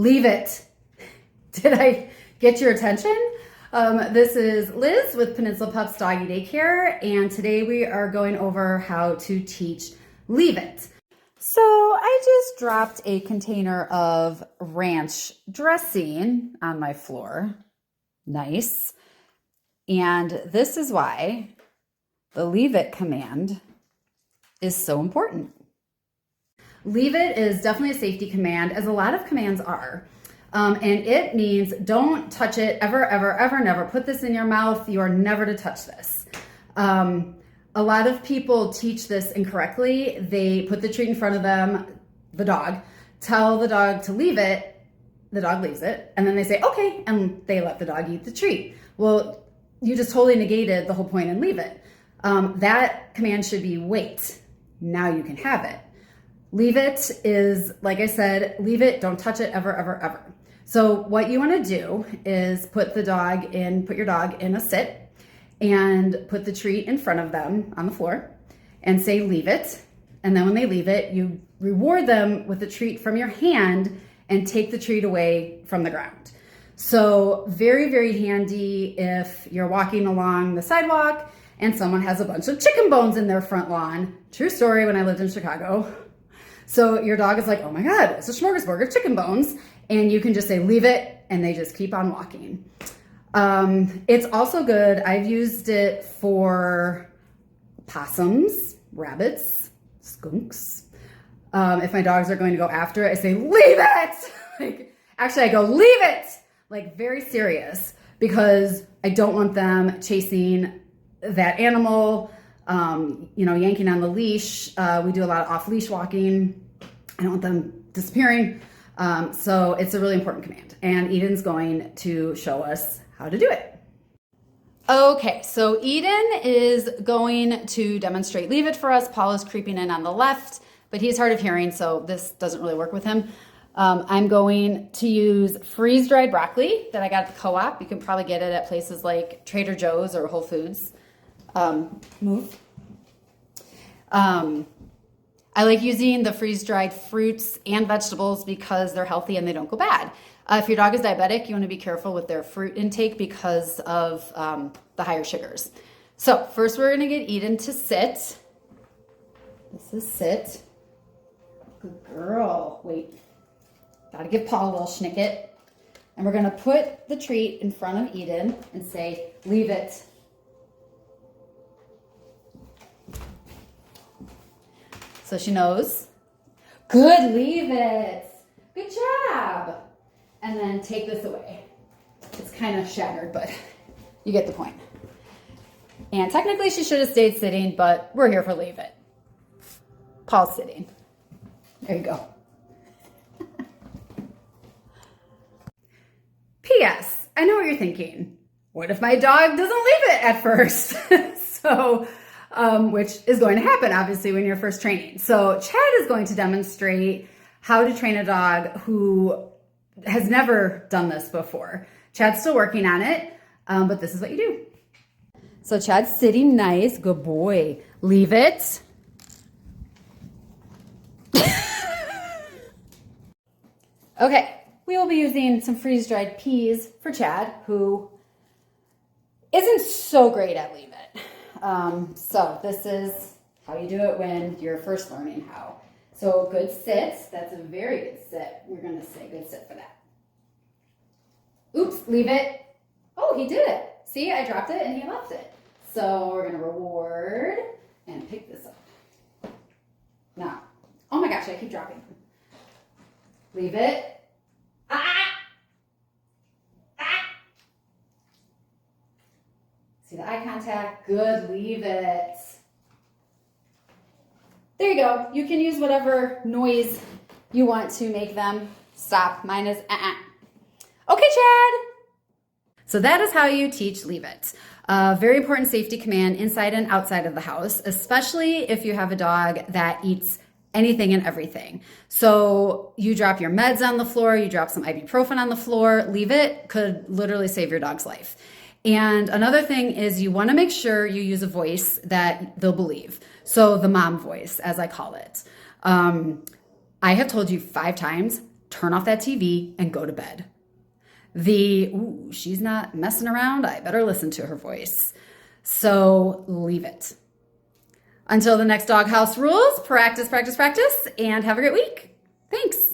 Leave it. Did I get your attention? This is Liz with Peninsula Pups Doggy Daycare, and today we are going over how to teach Leave It. So I just dropped a container of ranch dressing on my floor. Nice. And this is why the Leave It command is so important. Leave it is definitely a safety command, as a lot of commands are. And it means don't touch it ever, ever, ever, never. Put this in your mouth. You are never to touch this. A lot of people teach this incorrectly. They put the treat in front of them, the dog, tell the dog to leave it, the dog leaves it, and then they say, okay, and they let the dog eat the treat. Well, you just totally negated the whole point in leave it. That command should be wait, now you can have it. Leave it is, like I said, leave it, don't touch it ever, ever, ever. So what you want to do is put your dog in a sit and put the treat in front of them on the floor and say, leave it. And then when they leave it, you reward them with the treat from your hand and take the treat away from the ground. So very, very handy if you're walking along the sidewalk and someone has a bunch of chicken bones in their front lawn. True story, when I lived in Chicago. So your dog is like, oh my God, it's a smorgasbord of chicken bones. And you can just say, leave it, and they just keep on walking. It's also good. I've used it for possums, rabbits, skunks. If my dogs are going to go after it, I say, leave it. Actually, I go, leave it, like very serious, because I don't want them chasing that animal, yanking on the leash. We do a lot of off-leash walking. I don't want them disappearing. So it's a really important command, and Eden's going to show us how to do it. Okay, so Eden is going to demonstrate leave it for us. Paul is creeping in on the left, but he's hard of hearing, so this doesn't really work with him. I'm going to use freeze-dried broccoli that I got at the co-op. You can probably get it at places like Trader Joe's or Whole Foods. Move. I like using the freeze-dried fruits and vegetables because they're healthy and they don't go bad. If your dog is diabetic, you want to be careful with their fruit intake because of the higher sugars. So first we're going to get Eden to sit. This is sit. Good girl. Wait. Got to give Paul a little schnicket. And we're going to put the treat in front of Eden and say, leave it. So she knows. Good, leave it. Good job. And then take this away. It's kind of shattered, but you get the point. And technically she should have stayed sitting, but we're here for leave it. Paul's sitting. There you go. P.S. I know what you're thinking. What if my dog doesn't leave it at first? Which is going to happen, obviously, when you're first training. So Chad is going to demonstrate how to train a dog who has never done this before. Chad's still working on it, but this is what you do. So Chad's sitting nice. Good boy. Leave it. Okay, we will be using some freeze-dried peas for Chad, who isn't so great at leave it. So this is how you do it when you're first learning how. So good sit, that's a very good sit. We're gonna say good sit for that. Oops, leave it. Oh, he did it. See, I dropped it and he left it. So we're gonna reward and pick this up. Now, oh my gosh, I keep dropping. Leave it. See the eye contact? Good, leave it. There you go. You can use whatever noise you want to make them stop. Mine is Okay, Chad. So that is how you teach leave it. Very important safety command inside and outside of the house, especially if you have a dog that eats anything and everything. So you drop your meds on the floor, you drop some ibuprofen on the floor, leave it could literally save your dog's life. And another thing is you want to make sure you use a voice that they'll believe. So the mom voice, as I call it. I have told you 5 times, turn off that TV and go to bed. The, ooh, she's not messing around, I better listen to her voice. So leave it. Until the next Doghouse Rules, practice, practice, practice, and have a great week. Thanks.